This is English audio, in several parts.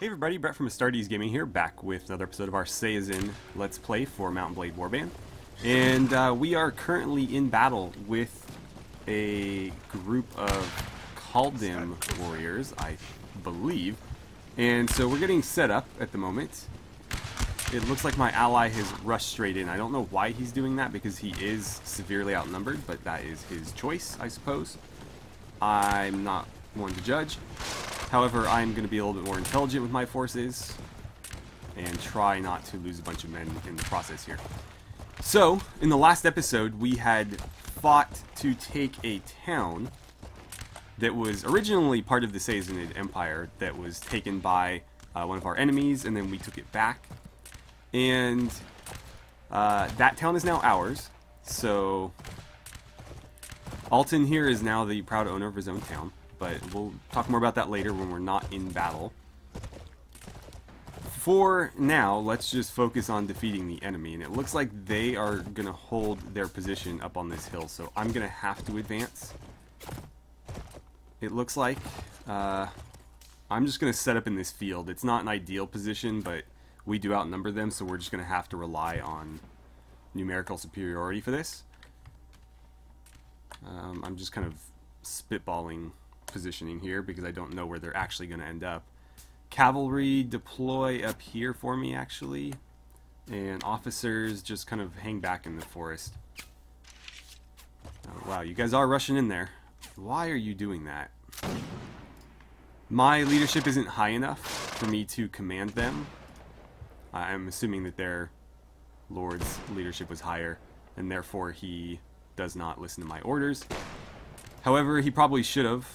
Hey everybody, Brett from AstartesGaming here, back with another episode of our Sayazn Let's Play for Mount and Blade Warband. And we are currently in battle with a group of Kaldym warriors, I believe. And so we're getting set up at the moment. It looks like my ally has rushed straight in. I don't know why he's doing that, because he is severely outnumbered, but that is his choice, I suppose. I'm not one to judge. However, I'm going to be a little bit more intelligent with my forces and try not to lose a bunch of men in the process here. So, in the last episode, we had fought to take a town that was originally part of the Sayazn Empire that was taken by one of our enemies, and then we took it back. And that town is now ours. So, Alton here is now the proud owner of his own town. But we'll talk more about that later when we're not in battle. For now, let's just focus on defeating the enemy. And it looks like they are going to hold their position up on this hill. So I'm going to have to advance. It looks like I'm just going to set up in this field. It's not an ideal position, but we do outnumber them. So we're just going to have to rely on numerical superiority for this. I'm just kind of spitballing positioning here because I don't know where they're actually going to end up. Cavalry deploy up here for me, actually, and officers just kind of hang back in the forest. Oh, wow, you guys are rushing in there. Why are you doing that? My leadership isn't high enough for me to command them. I'm assuming that their lord's leadership was higher, and therefore he does not listen to my orders. However, he probably should have,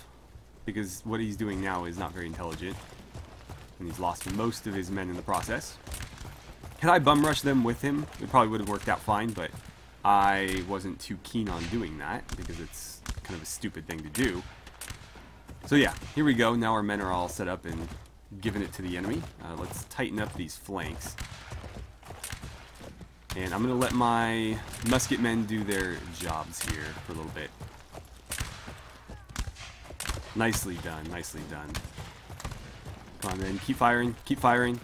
because what he's doing now is not very intelligent, and he's lost most of his men in the process. Had I bum rushed them with him, it probably would have worked out fine, but I wasn't too keen on doing that, because it's kind of a stupid thing to do. So yeah, here we go. Now our men are all set up and giving it to the enemy. Let's tighten up these flanks. And I'm going to let my musket men do their jobs here for a little bit. Nicely done, nicely done. Come on then, keep firing, keep firing.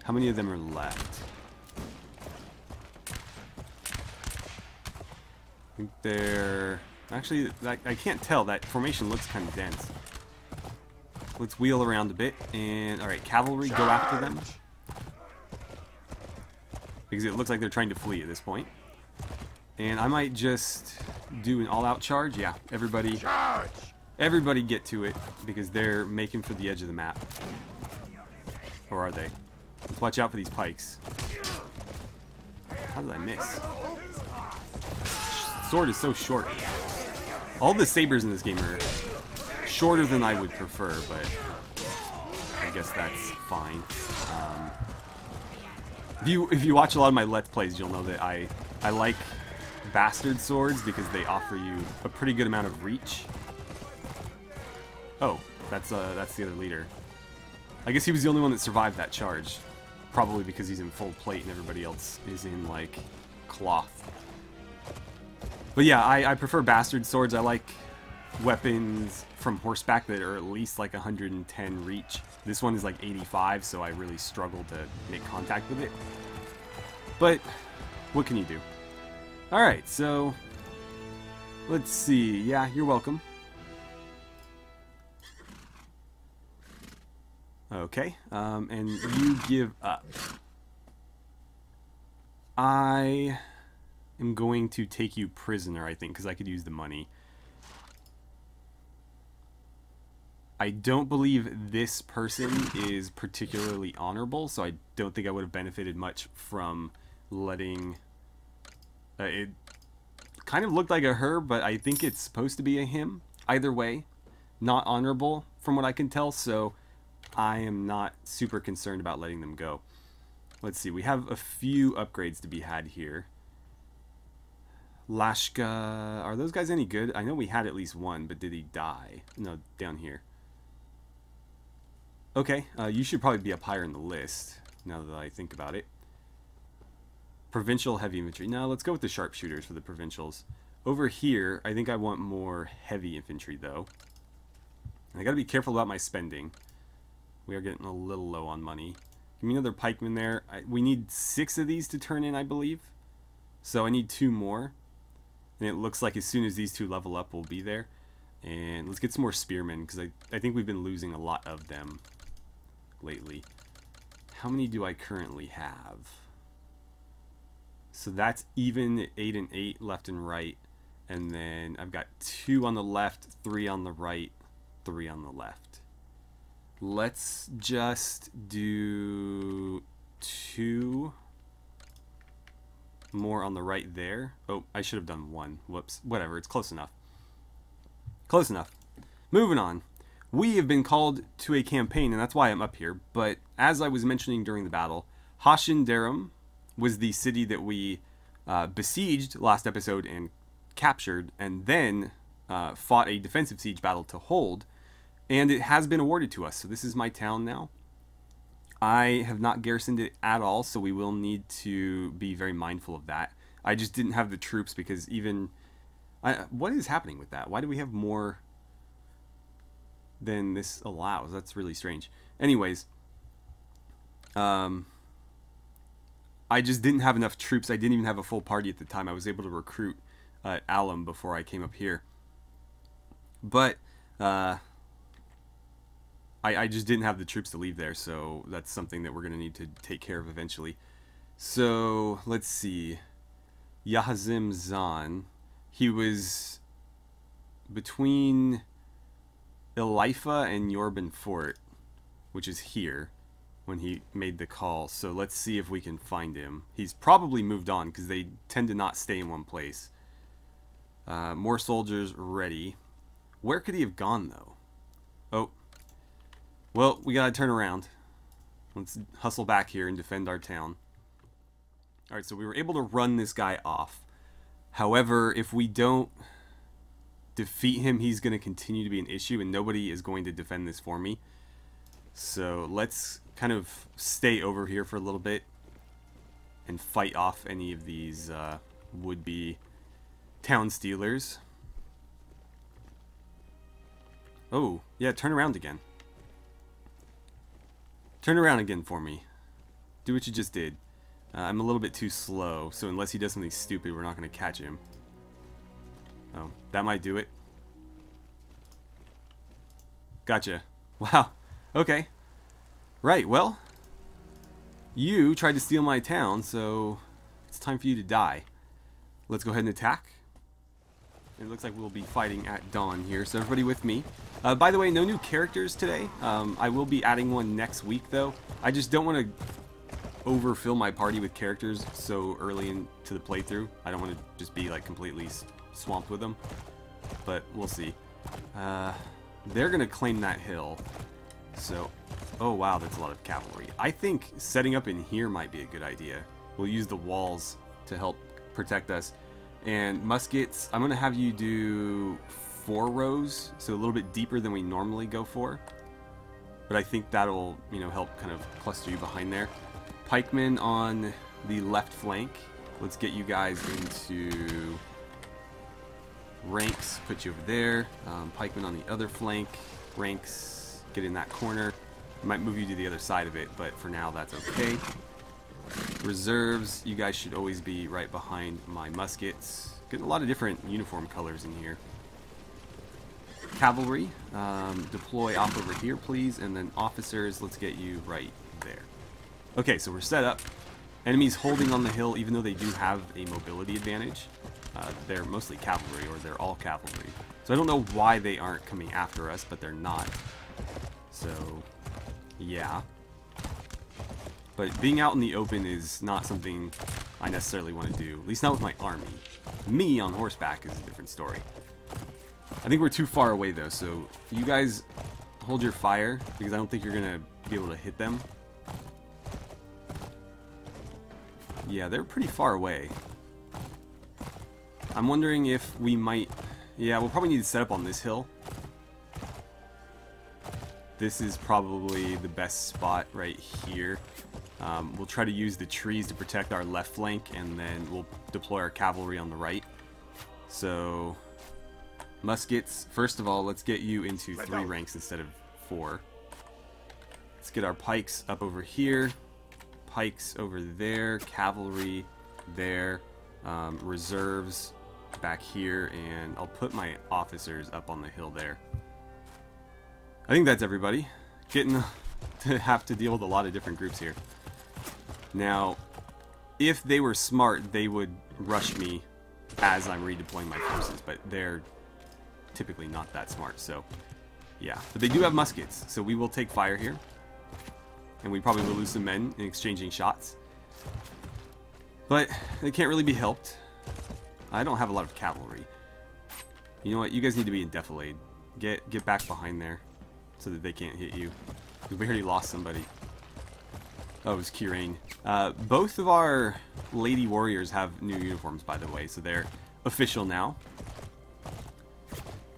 How many of them are left? I think they're... Actually, I can't tell. That formation looks kind of dense. Let's wheel around a bit. And, alright, cavalry, go after them. Because it looks like they're trying to flee at this point. And I might just do an all-out charge. Yeah, everybody get to it, because they're making for the edge of the map. Or are they? Let's watch out for these pikes. How did I miss? Sword is so short. All the sabers in this game are shorter than I would prefer, but I guess that's fine. If you watch a lot of my Let's Plays, you'll know that I like bastard swords because they offer you a pretty good amount of reach. Oh, that's the other leader. I guess he was the only one that survived that charge. Probably because he's in full plate and everybody else is in, like, cloth. But yeah, I prefer bastard swords. I like weapons from horseback that are at least like 110 reach. This one is like 85, so I really struggle to make contact with it. But what can you do? Alright, so let's see. Yeah, you're welcome. Okay, and you give up. I am going to take you prisoner, I think, because I could use the money. I don't believe this person is particularly honorable, so I don't think I would have benefited much from letting... it kind of looked like a her, but I think it's supposed to be a him. Either way, not honorable from what I can tell, so I am not super concerned about letting them go. Let's see, we have a few upgrades to be had here. Lashka, are those guys any good? I know we had at least one, but did he die? No, down here. Okay, you should probably be up higher in the list, now that I think about it. Provincial heavy infantry. Now let's go with the sharpshooters for the provincials. Over here, I think I want more heavy infantry, though. And I gotta be careful about my spending. We are getting a little low on money. Give me another pikeman there. We need 6 of these to turn in, I believe. So I need 2 more. And it looks like as soon as these 2 level up, we'll be there. And let's get some more spearmen, because I think we've been losing a lot of them lately. How many do I currently have? So that's even 8 and 8 left and right. And then I've got 2 on the left, 3 on the right, 3 on the left. Let's just do 2 more on the right there. Oh, I should have done 1. Whoops. Whatever, it's close enough. Close enough. Moving on. We have been called to a campaign, and that's why I'm up here. But as I was mentioning during the battle, Hashindarum was the city that we besieged last episode and captured, and then fought a defensive siege battle to hold, and it has been awarded to us. So this is my town now. I have not garrisoned it at all, so we will need to be very mindful of that. I just didn't have the troops because even... what is happening with that? Why do we have more than this allows? That's really strange. Anyways, I just didn't have enough troops. I didn't even have a full party at the time. I was able to recruit Alum before I came up here. But I just didn't have the troops to leave there, so that's something that we're going to need to take care of eventually. So, let's see. Yahazim Zan. He was between Elifa and Warband Fort, which is here, when he made the call. So let's see if we can find him. He's probably moved on, because they tend to not stay in one place. More soldiers ready. Where could he have gone, though? Oh. Well, we gotta turn around. Let's hustle back here and defend our town. Alright, so we were able to run this guy off. However, if we don't defeat him, he's going to continue to be an issue, and nobody is going to defend this for me. So let's kind of stay over here for a little bit and fight off any of these would-be town stealers. Oh, yeah, turn around again. Turn around again for me. Do what you just did. I'm a little bit too slow, so unless he does something stupid, we're not going to catch him. Oh, that might do it. Gotcha. Wow. Okay. Right, well, you tried to steal my town, so it's time for you to die. Let's go ahead and attack. It looks like we'll be fighting at dawn here, so everybody with me. By the way, no new characters today. I will be adding one next week, though. I just don't want to overfill my party with characters so early into the playthrough. I don't want to just be like completely swamped with them, but we'll see. They're gonna claim that hill, so oh wow, that's a lot of cavalry. I think setting up in here might be a good idea. We'll use the walls to help protect us, and muskets, I'm gonna have you do 4 rows, so a little bit deeper than we normally go for, but I think that'll, you know, help kind of cluster you behind there. Pikemen on the left flank. Let's get you guys into ranks. Put you over there. Pikemen on the other flank. Ranks. Get in that corner. I might move you to the other side of it, but for now that's okay. Reserves. You guys should always be right behind my muskets. Getting a lot of different uniform colors in here. Cavalry. Deploy off over here, please. And then officers, let's get you right there. Okay, so we're set up. Enemies holding on the hill, even though they do have a mobility advantage. They're mostly cavalry, or they're all cavalry. So I don't know why they aren't coming after us, but they're not. So, yeah. But being out in the open is not something I necessarily want to do. At least not with my army. Me on horseback is a different story. I think we're too far away, though, so you guys hold your fire, because I don't think you're going to be able to hit them. Yeah, they're pretty far away. I'm wondering if we might... Yeah, we'll probably need to set up on this hill. This is probably the best spot right here. We'll try to use the trees to protect our left flank, and then we'll deploy our cavalry on the right. So, Muskets. First of all, let's get you into 3 ranks instead of 4. Let's get our pikes up over here. Pikes over there. Cavalry there. Reserves back here. And I'll put my officers up on the hill there. I think that's everybody. Getting to have to deal with a lot of different groups here. Now, if they were smart, they would rush me as I'm redeploying my forces, but they're typically not that smart, so yeah. But they do have muskets, so we will take fire here. And we probably will lose some men in exchanging shots. But they can't really be helped. I don't have a lot of cavalry. You know what? You guys need to be in defilade. Get back behind there so that they can't hit you. We already lost somebody. Oh, it was Kirain. Both of our lady warriors have new uniforms, by the way, so they're official now.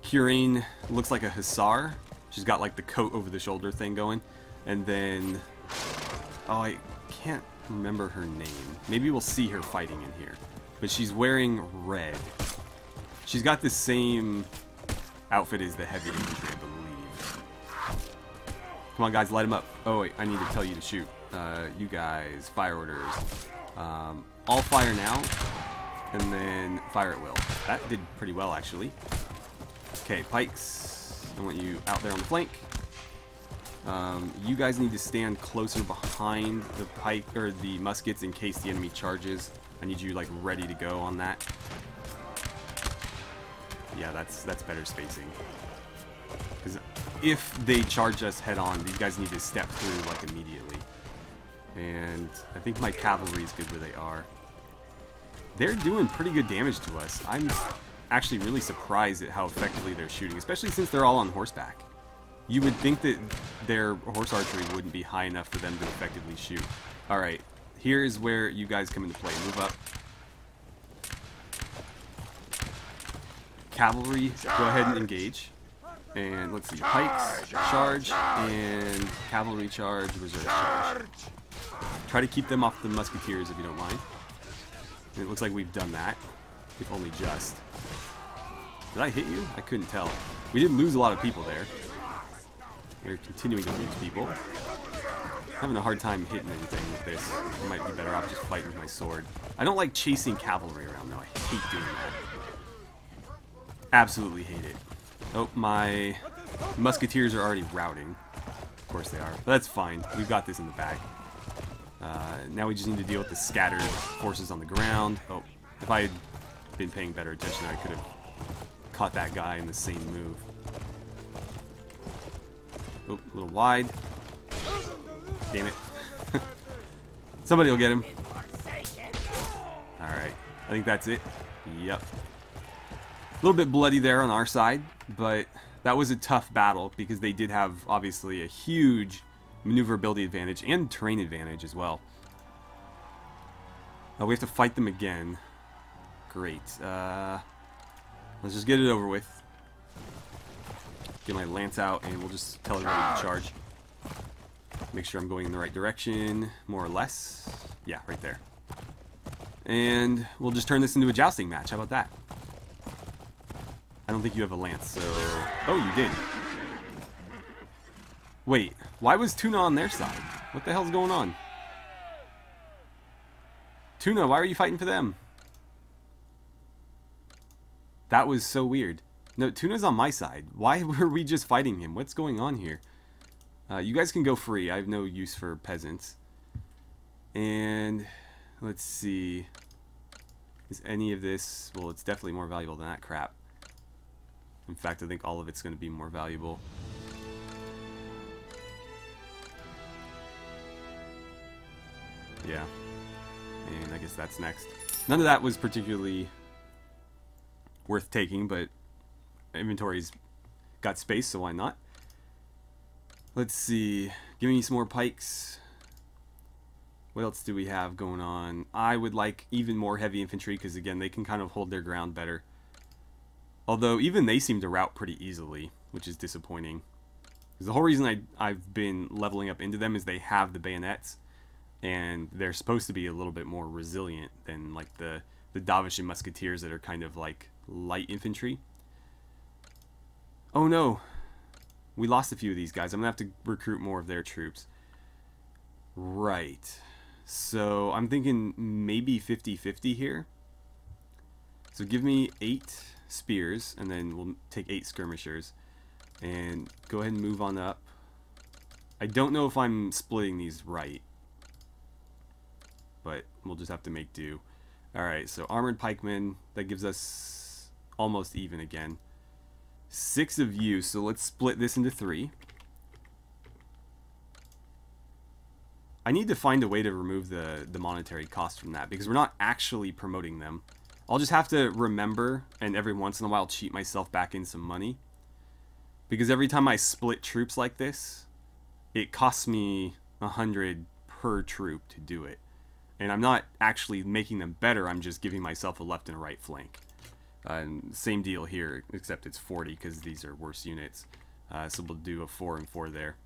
Kirain looks like a hussar. She's got like the coat over the shoulder thing going. And then, oh, I can't remember her name. Maybe we'll see her fighting in here. But she's wearing red. She's got the same outfit as the heavy infantry, I believe. Come on, guys, light them up. Oh, wait, I need to tell you to shoot. You guys, fire orders. All fire now, and then fire at will. That did pretty well, actually. Okay, pikes. I want you out there on the flank. You guys need to stand closer behind the pike or the muskets in case the enemy charges. I need you like ready to go on that. Yeah, that's better spacing. Because if they charge us head on, these guys need to step through like immediately. And I think my cavalry is good where they are. They're doing pretty good damage to us. I'm actually really surprised at how effectively they're shooting, especially since they're all on horseback. You would think that their horse archery wouldn't be high enough for them to effectively shoot. Alright, here is where you guys come into play. Move up. Cavalry, go ahead and engage. And let's see, pikes, charge, and cavalry charge, reserve charge. Try to keep them off the musketeers if you don't mind. And it looks like we've done that, if only just. Did I hit you? I couldn't tell. We did lose a lot of people there. We're continuing to lose people. Having a hard time hitting anything with this. I might be better off just fighting with my sword. I don't like chasing cavalry around though. I hate doing that. Absolutely hate it. Oh, my musketeers are already routing. Of course they are. But that's fine. We've got this in the bag. Now we just need to deal with the scattered forces on the ground. Oh, if I had been paying better attention, I could have caught that guy in the same move. Oh, a little wide. Damn it. Somebody will get him. Alright. I think that's it. Yep. A little bit bloody there on our side, but that was a tough battle because they did have, obviously, a huge maneuverability advantage and terrain advantage as well. We have to fight them again. Great. Let's just get it over with. Get my lance out and we'll just tell everybody to charge. Make sure I'm going in the right direction, more or less. Yeah, right there. And we'll just turn this into a jousting match. How about that? I don't think you have a lance, so... Oh, you did. Wait, why was Tuna on their side? What the hell's going on? Tuna, why are you fighting for them? That was so weird. No, Tuna's on my side. Why were we just fighting him? What's going on here? You guys can go free. I have no use for peasants. And let's see. Is any of this... Well, it's definitely more valuable than that crap. In fact, I think all of it's going to be more valuable. Yeah. And I guess that's next. None of that was particularly worth taking, but inventory's got space, so why not? Let's see. Give me some more pikes. What else do we have going on? I would like even more heavy infantry, because again, they can kind of hold their ground better. Although, even they seem to rout pretty easily, which is disappointing. Because the whole reason I've been leveling up into them is they have the bayonets, and they're supposed to be a little bit more resilient than like the Davishan musketeers that are kind of like light infantry. Oh no. We lost a few of these guys. I'm going to have to recruit more of their troops. Right. So I'm thinking maybe 50-50 here. So give me 8 spears, and then we'll take 8 skirmishers. And go ahead and move on up. I don't know if I'm splitting these right, but we'll just have to make do. Alright, so armored pikemen, that gives us almost even again. 6 of you, so let's split this into 3. I need to find a way to remove the monetary cost from that, because we're not actually promoting them. I'll just have to remember, and every once in a while cheat myself back in some money. Because every time I split troops like this, it costs me 100 per troop to do it. And I'm not actually making them better, I'm just giving myself a left and a right flank. Same deal here, except it's 40 because these are worse units. So we'll do a 4 and 4 there.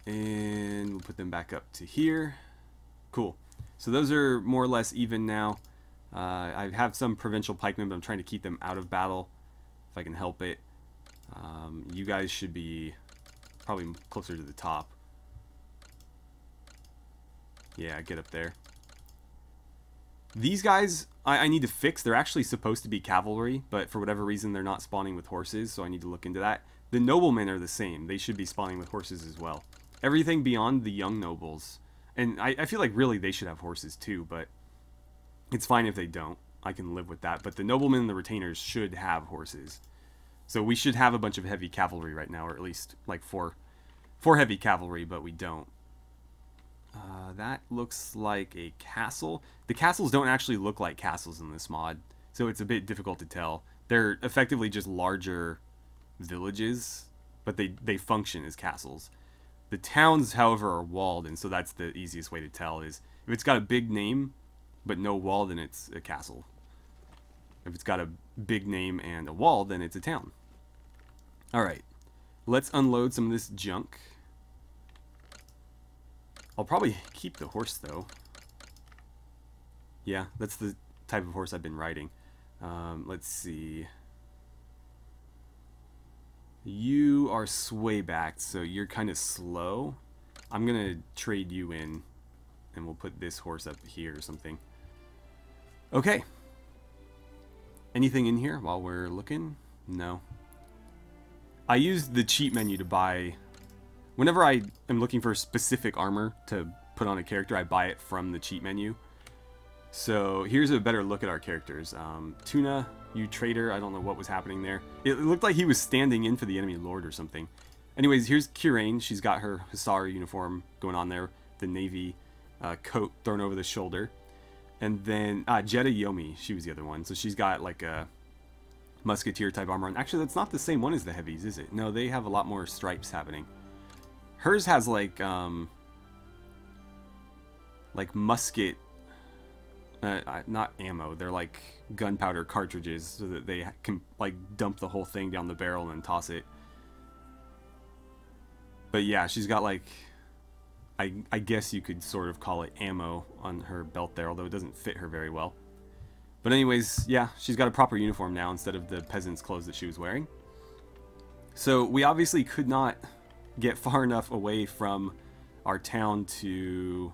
And we'll put them back up to here. Cool. So those are more or less even now. I have some provincial pikemen, but I'm trying to keep them out of battle if I can help it. You guys should be probably closer to the top. Yeah, get up there. These guys, I need to fix. They're actually supposed to be cavalry, but for whatever reason they're not spawning with horses, so I need to look into that. The noblemen are the same. They should be spawning with horses as well. Everything beyond the young nobles. And I feel like really they should have horses too, but it's fine if they don't. I can live with that. But the noblemen and the retainers should have horses. So we should have a bunch of heavy cavalry right now, or at least like four heavy cavalry, but we don't. That looks like a castle. The castles don't actually look like castles in this mod, so it's a bit difficult to tell. They're effectively just larger villages, but they function as castles. The towns, however, are walled, and so that's the easiest way to tell is if it's got a big name but no wall, then it's a castle. If it's got a big name and a wall, then it's a town. Alright, let's unload some of this junk. I'll probably keep the horse, though. Yeah, that's the type of horse I've been riding. Let's see. You are sway-backed, so you're kind of slow. I'm going to trade you in, and we'll put this horse up here or something. Okay. Anything in here while we're looking? No. I used the cheat menu to buy... Whenever I am looking for specific armor to put on a character, I buy it from the cheat menu. So here's a better look at our characters. Tuna, you traitor, I don't know what was happening there. It looked like he was standing in for the enemy lord or something. Anyways, here's Kirain. She's got her Hussar uniform going on there. The navy coat thrown over the shoulder. And then Jeddah Yomi, she was the other one. So she's got like a musketeer type armor. And actually, that's not the same one as the heavies, is it? No, they have a lot more stripes happening. Hers has like musket, not ammo, they're like gunpowder cartridges so that they can like dump the whole thing down the barrel and then toss it. But yeah, she's got like, I guess you could sort of call it ammo on her belt there, although it doesn't fit her very well. But anyways, yeah, she's got a proper uniform now instead of the peasant's clothes that she was wearing. So we obviously could not get far enough away from our town to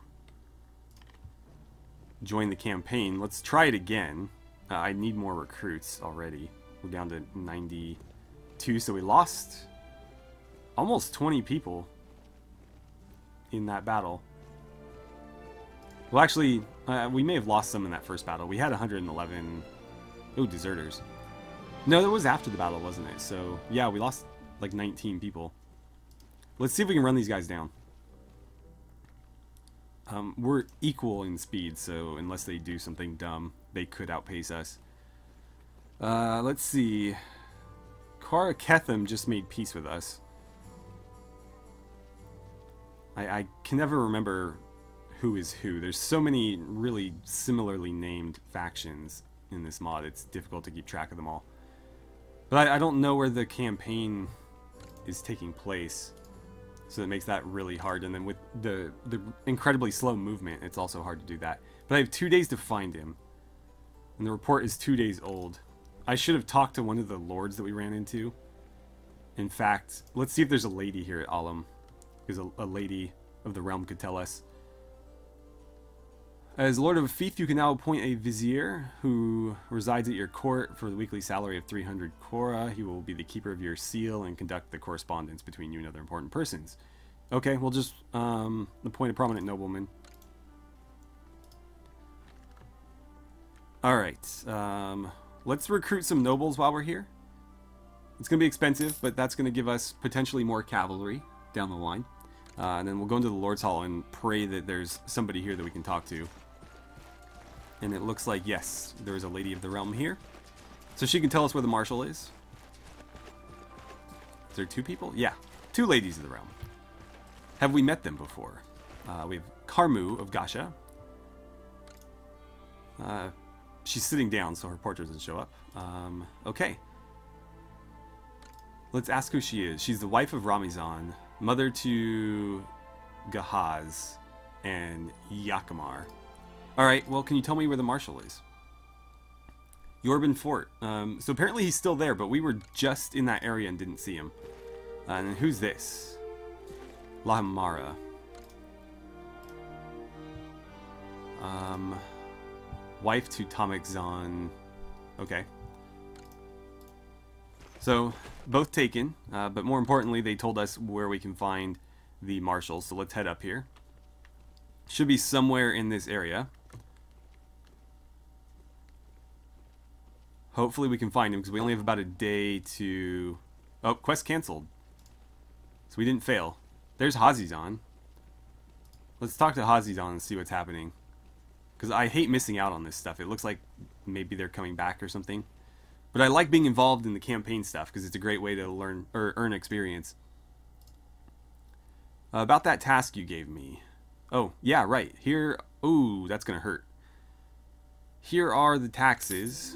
join the campaign. Let's try it again. I need more recruits already. We're down to 92, so we lost almost 20 people in that battle. Well, actually, we may have lost some in that first battle. We had 111... Oh, deserters. No, that was after the battle, wasn't it? So, yeah, we lost like 19 people. Let's see if we can run these guys down. We're equal in speed, so unless they do something dumb, they could outpace us. Let's see. Kara Ketham just made peace with us. I can never remember who is who. There's so many really similarly named factions in this mod, it's difficult to keep track of them all. But I don't know where the campaign is taking place. So that makes that really hard, and then with the incredibly slow movement, it's also hard to do that. But I have 2 days to find him, and the report is 2 days old. I should have talked to one of the lords that we ran into. In fact, let's see if there's a lady here at Alam. Because a lady of the realm could tell us. As Lord of Fief, you can now appoint a vizier who resides at your court for the weekly salary of 300 Cora. He will be the keeper of your seal and conduct the correspondence between you and other important persons. Okay, we'll just appoint a prominent nobleman. Alright, let's recruit some nobles while we're here. It's going to be expensive, but that's going to give us potentially more cavalry down the line. And then we'll go into the Lord's Hall and pray that there's somebody here that we can talk to. And it looks like, yes, there is a Lady of the Realm here. So she can tell us where the Marshal is. Is there 2 people? Yeah, 2 Ladies of the Realm. Have we met them before? We have Karmu of Gasha. She's sitting down, so her portrait doesn't show up. Okay. Let's ask who she is. She's the wife of Ramizan, mother to Gahaz and Yakamar. Alright, well, can you tell me where the Marshal is? Warband Fort. So apparently he's still there, but we were just in that area and didn't see him. And who's this? Lahamara. Wife to Tamekzan. Okay. So, both taken, but more importantly, they told us where we can find the Marshal, so let's head up here. Should be somewhere in this area. Hopefully we can find him, because we only have about a day to... Oh, quest cancelled. So we didn't fail. There's Hazizan. Let's talk to Hazizan and see what's happening. Because I hate missing out on this stuff. It looks like maybe they're coming back or something. But I like being involved in the campaign stuff, because it's a great way to learn or earn experience. About that task you gave me. Oh, yeah, right. Here... Ooh, that's going to hurt. Here are the taxes.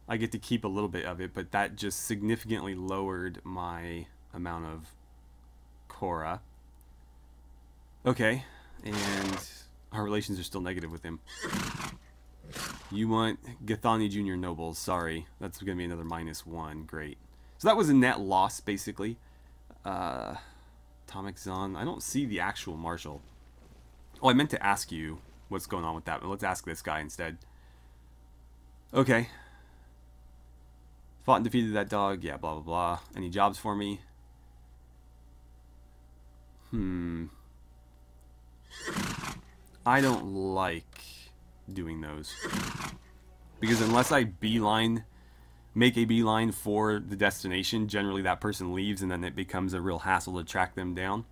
I get to keep a little bit of it, but that just significantly lowered my amount of Cora. Okay, and our relations are still negative with him. You want Gathani Jr. Nobles. Sorry, that's going to be another -1. Great. So that was a net loss, basically. Atomic Zon. I don't see the actual Marshal. Oh, I meant to ask you what's going on with that, but let's ask this guy instead. Okay. Fought and defeated that dog. Yeah, blah, blah, blah. Any jobs for me? I don't like doing those. Because unless I make a beeline for the destination, generally that person leaves and then it becomes a real hassle to track them down.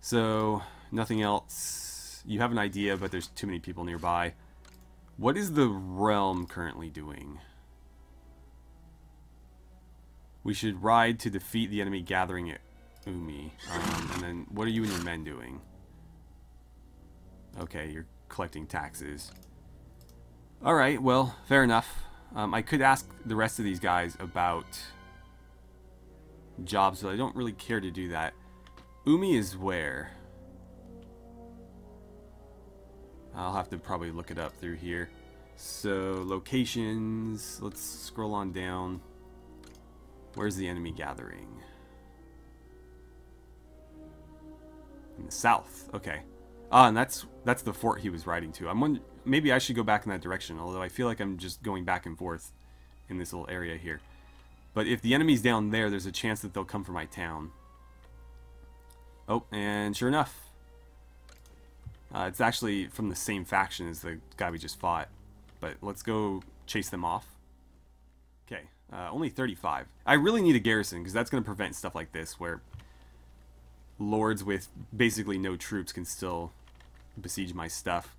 So, nothing else. You have an idea, but there's too many people nearby. What is the realm currently doing? We should ride to defeat the enemy gathering at Umi. And then, what are you and your men doing? Okay, you're collecting taxes. Alright, well, fair enough. I could ask the rest of these guys about jobs, but I don't really care to do that. Umi is where? I'll have to probably look it up through here. So, locations. Let's scroll on down. Where's the enemy gathering? In the south. Okay. Ah, and that's the fort he was riding to. I'm wondering, maybe I should go back in that direction, although I feel like I'm just going back and forth in this little area here. But if the enemy's down there, there's a chance that they'll come for my town. Oh, and sure enough. It's actually from the same faction as the guy we just fought. But let's go chase them off. Okay, only 35. I really need a garrison, because that's going to prevent stuff like this, where lords with basically no troops can still besiege my stuff.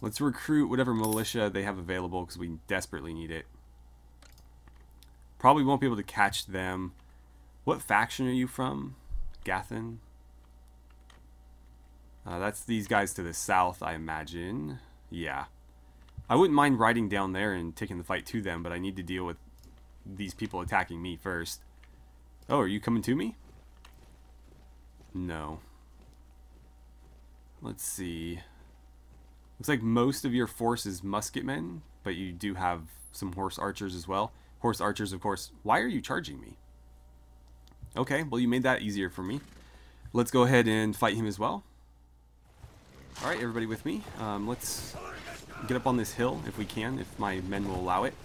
Let's recruit whatever militia they have available, because we desperately need it. Probably won't be able to catch them. What faction are you from? Gathan? That's these guys to the south, I imagine. Yeah. I wouldn't mind riding down there and taking the fight to them, but I need to deal with these people attacking me first. Oh, are you coming to me? No. Let's see. Looks like most of your force is musketmen, but you do have some horse archers as well. Horse archers, of course. Why are you charging me? Okay, well, you made that easier for me. Let's go ahead and fight him as well. Alright, everybody with me. Let's get up on this hill if we can, if my men will allow it.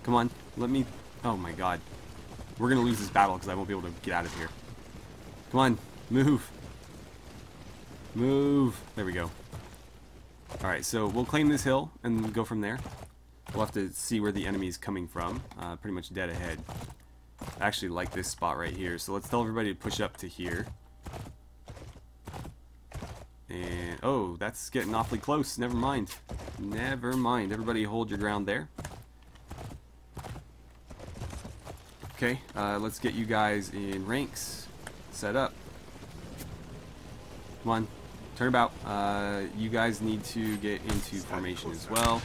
Come on, let me... Oh my god. We're going to lose this battle because I won't be able to get out of here. Come on, move. Move. There we go. Alright, so we'll claim this hill and go from there. We'll have to see where the enemy's coming from. Pretty much dead ahead. I actually like this spot right here, so let's tell everybody to push up to here. And, oh, that's getting awfully close. Never mind. Never mind. Everybody hold your ground there. Okay, let's get you guys in ranks. Set up. Come on. Turn about. You guys need to get into formation as well.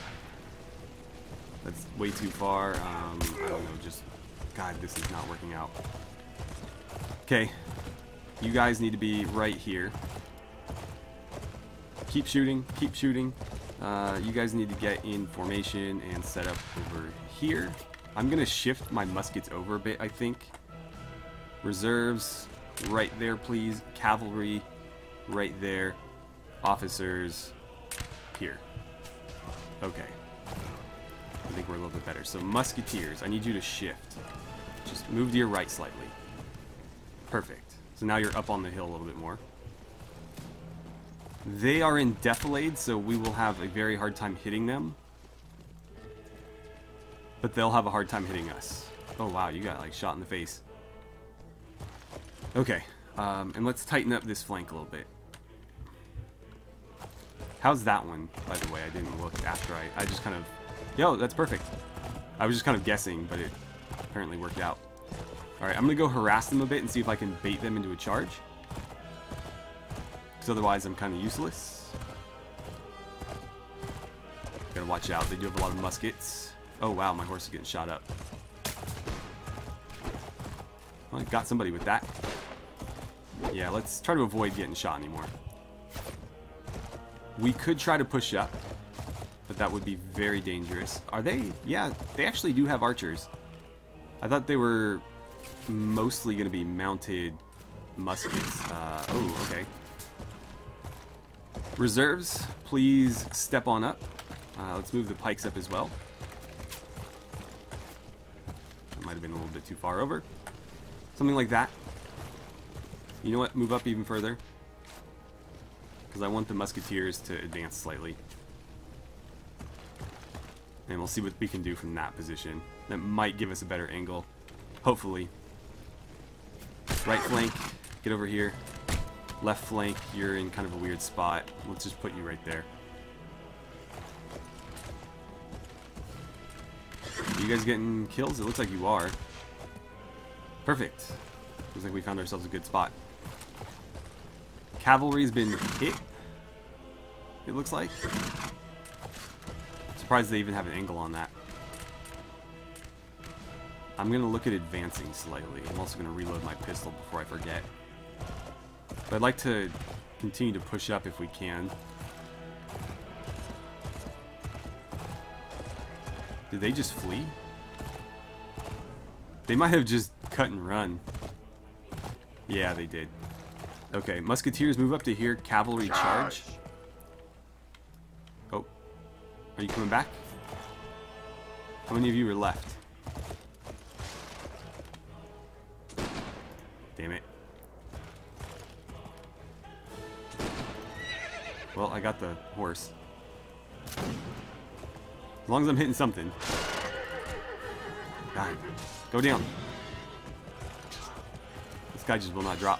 That's way too far. I don't know, just... God, this is not working out. Okay. You guys need to be right here. Keep shooting. Keep shooting. You guys need to get in formation and set up over here. I'm going to shift my muskets over a bit, I think. Reserves, right there, please. Cavalry, right there. Officers, here. Okay. I think we're a little bit better. So, musketeers, I need you to shift. Just move to your right slightly. Perfect. So now you're up on the hill a little bit more. They are in defilade, so we will have a very hard time hitting them. But they'll have a hard time hitting us. Oh wow, you got like shot in the face. Okay, and let's tighten up this flank a little bit. How's that one, by the way? I didn't look after I just kind of... Yo, that's perfect. I was just kind of guessing, but it apparently worked out. Alright, I'm going to go harass them a bit and see if I can bait them into a charge. Because otherwise I'm kind of useless. Gotta watch out, they do have a lot of muskets. Oh wow, my horse is getting shot up. Well, I got somebody with that. Yeah, let's try to avoid getting shot anymore. We could try to push up, but that would be very dangerous. Are they? Yeah, they actually do have archers. I thought they were mostly going to be mounted muskets. Oh, okay. Reserves, please step on up. Let's move the pikes up as well. That might have been a little bit too far over. Something like that. You know what? Move up even further. Because I want the musketeers to advance slightly. And we'll see what we can do from that position. That might give us a better angle. Hopefully. Right flank, get over here. Left flank, you're in kind of a weird spot. Let's just put you right there. Are you guys getting kills? It looks like you are. Perfect. Looks like we found ourselves a good spot. Cavalry's been hit, it looks like. Surprised they even have an angle on that. I'm going to look at advancing slightly. I'm also going to reload my pistol before I forget. But I'd like to continue to push up if we can. Did they just flee? They might have just cut and run. Yeah, they did. Okay, musketeers move up to here. Cavalry charge. Oh. Are you coming back? How many of you are left? Damn it. Well, I got the horse. As long as I'm hitting something. God. Go down. This guy just will not drop.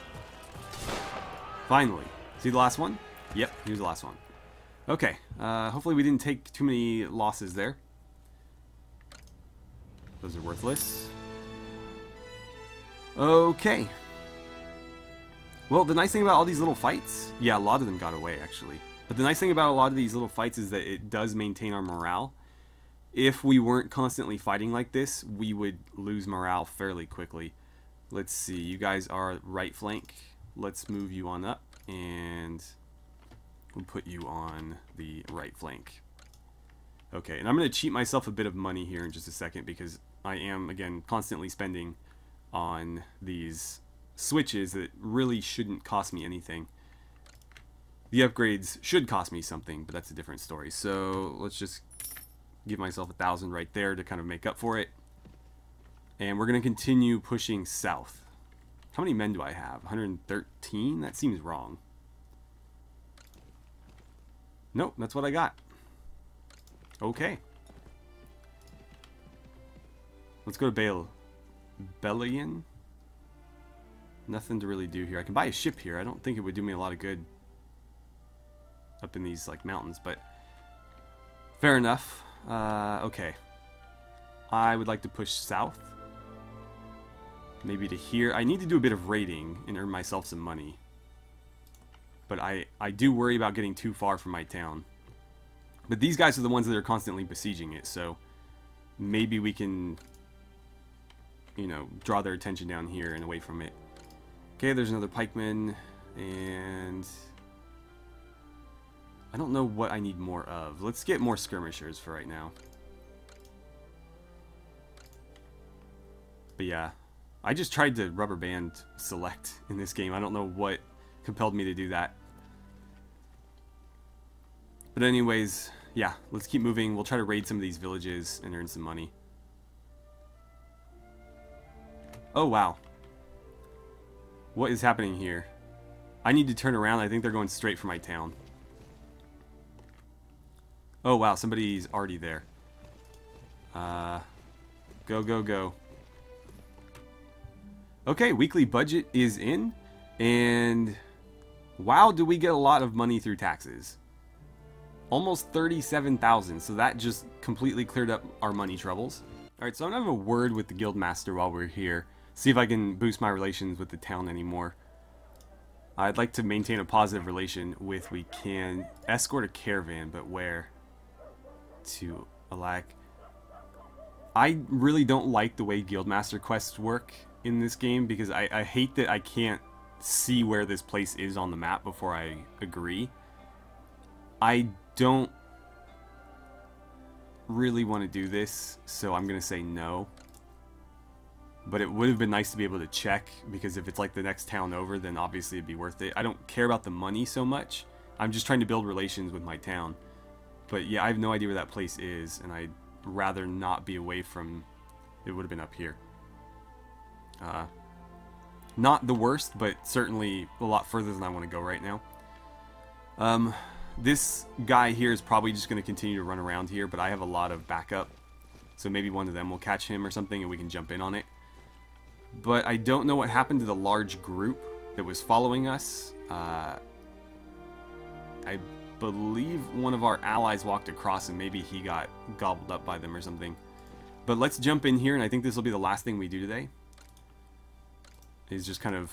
Finally. See the last one? Yep, here's the last one. Okay. Hopefully we didn't take too many losses there. Those are worthless. Okay. Well, the nice thing about all these little fights... Yeah, a lot of them got away, actually. But the nice thing about a lot of these little fights is that it does maintain our morale. If we weren't constantly fighting like this, we would lose morale fairly quickly. Let's see. You guys are right flank. Let's move you on up. And We'll put you on the right flank. Okay, and I'm going to cheat myself a bit of money here in just a second because I am, again, constantly spending on these switches that really shouldn't cost me anything. The upgrades should cost me something, but that's a different story. So let's just give myself 1,000 right there to kind of make up for it. And we're going to continue pushing south. How many men do I have? 113? That seems wrong. Nope, that's what I got. Okay. Let's go to Belian. Nothing to really do here. I can buy a ship here. I don't think it would do me a lot of good up in these like mountains, but fair enough. Okay. I would like to push south. Maybe to here. I need to do a bit of raiding and earn myself some money. But I do worry about getting too far from my town. But these guys are the ones that are constantly besieging it, so maybe we can, you know, draw their attention down here and away from it. Okay, there's another pikeman, and I don't know what I need more of. Let's get more skirmishers for right now. But yeah, I just tried to rubber band select in this game. I don't know what compelled me to do that. But anyways, yeah, let's keep moving. We'll try to raid some of these villages and earn some money. Oh, wow. What is happening here? I need to turn around. I think they're going straight for my town. Oh, wow, somebody's already there. Go, go, go. Okay, weekly budget is in. And wow, do we get a lot of money through taxes. Almost 37,000, so that just completely cleared up our money troubles. Alright, so I'm going to have a word with the guildmaster while we're here. See if I can boost my relations with the town anymore. I'd like to maintain a positive relation with, we can escort a caravan, but where? To Alak. I really don't like the way guildmaster quests work in this game, because I hate that I can't see where this place is on the map before I agree. I don't really want to do this, so I'm going to say no. But it would have been nice to be able to check, because if it's like the next town over, then obviously it'd be worth it. I don't care about the money so much. I'm just trying to build relations with my town. But yeah, I have no idea where that place is, and I'd rather not be away from... It would have been up here. Not the worst, but certainly a lot further than I want to go right now. This guy here is probably just going to continue to run around here, but I have a lot of backup. So maybe one of them will catch him or something and we can jump in on it. But I don't know what happened to the large group that was following us. I believe one of our allies walked across and maybe he got gobbled up by them or something. But let's jump in here, and I think this will be the last thing we do today. Is just kind of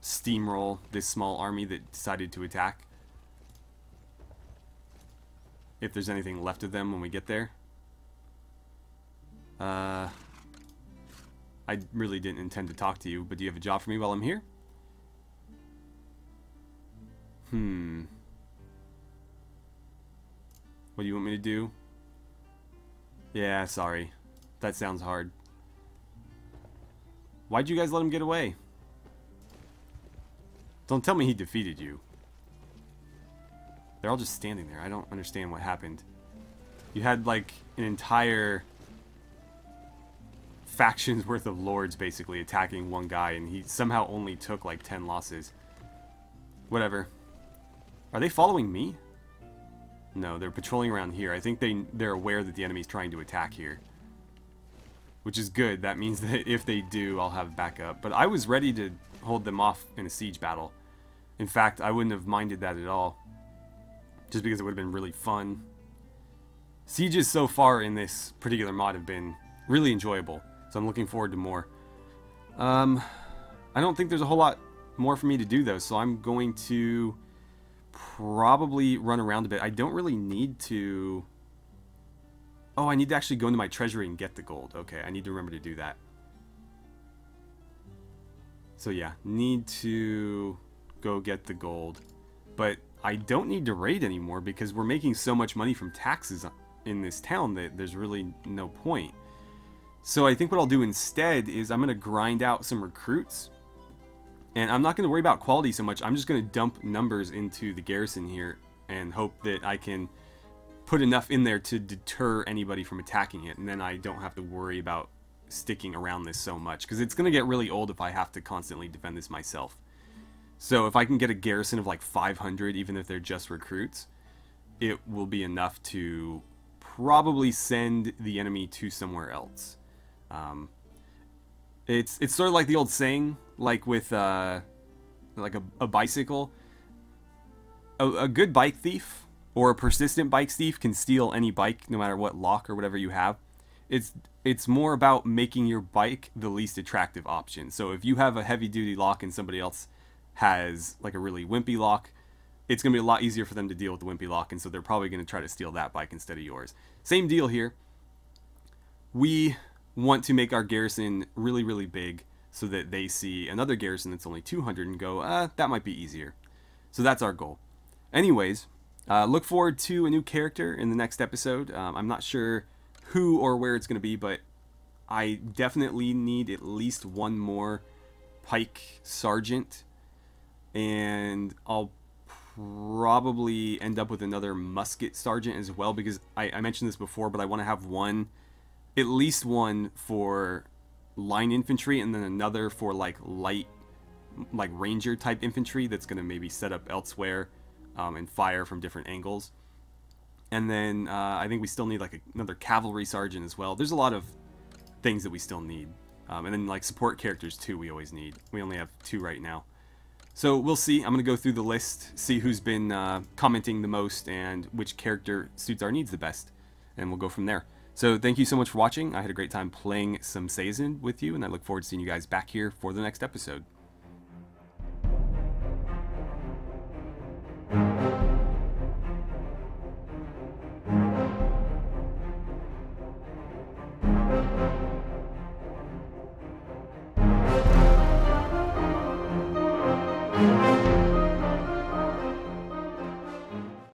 steamroll this small army that decided to attack. If there's anything left of them when we get there. I really didn't intend to talk to you, but do you have a job for me while I'm here? What do you want me to do? Yeah, sorry. That sounds hard. Why'd you guys let him get away? Don't tell me he defeated you. They're all just standing there. I don't understand what happened. You had like an entire faction's worth of lords basically attacking one guy, and he somehow only took like 10 losses. Whatever. Are they following me? No, they're patrolling around here. I think they're aware that the enemy's trying to attack here. Which is good. That means that if they do, I'll have backup. But I was ready to hold them off in a siege battle. In fact, I wouldn't have minded that at all. Just because it would have been really fun. Sieges so far in this particular mod have been really enjoyable. So I'm looking forward to more. I don't think there's a whole lot more for me to do though. So I'm going to probably run around a bit. I don't really need to... Oh, I need to actually go into my treasury and get the gold. Okay, I need to remember to do that. So yeah, need to go get the gold. But I don't need to raid anymore because we're making so much money from taxes in this town that there's really no point. So I think what I'll do instead is I'm going to grind out some recruits. And I'm not going to worry about quality so much. I'm just going to dump numbers into the garrison here and hope that I can put enough in there to deter anybody from attacking it. And then I don't have to worry about sticking around this so much, because it's going to get really old if I have to constantly defend this myself. So if I can get a garrison of like 500, even if they're just recruits, it will be enough to probably send the enemy to somewhere else. It's sort of like the old saying, like with like a bicycle. A good bike thief or a persistent bike thief can steal any bike, no matter what lock or whatever you have. It's more about making your bike the least attractive option. So if you have a heavy duty lock and somebody else has like a really wimpy lock, it's going to be a lot easier for them to deal with the wimpy lock, and so they're probably going to try to steal that bike instead of yours. Same deal here. We want to make our garrison really, really big so that they see another garrison that's only 200 and go, that might be easier. So that's our goal. Anyways, look forward to a new character in the next episode. I'm not sure who or where it's going to be, but I definitely need at least one more pike sergeant, and I'll probably end up with another musket sergeant as well, because I mentioned this before, but I want to have at least one for line infantry, and then another for like light, like ranger type infantry that's going to maybe set up elsewhere and fire from different angles. And then I think we still need like another cavalry sergeant as well. There's a lot of things that we still need. And then like support characters too we always need. We only have 2 right now. So we'll see. I'm going to go through the list, see who's been commenting the most and which character suits our needs the best. And we'll go from there. So thank you so much for watching. I had a great time playing some Sayazn with you, and I look forward to seeing you guys back here for the next episode.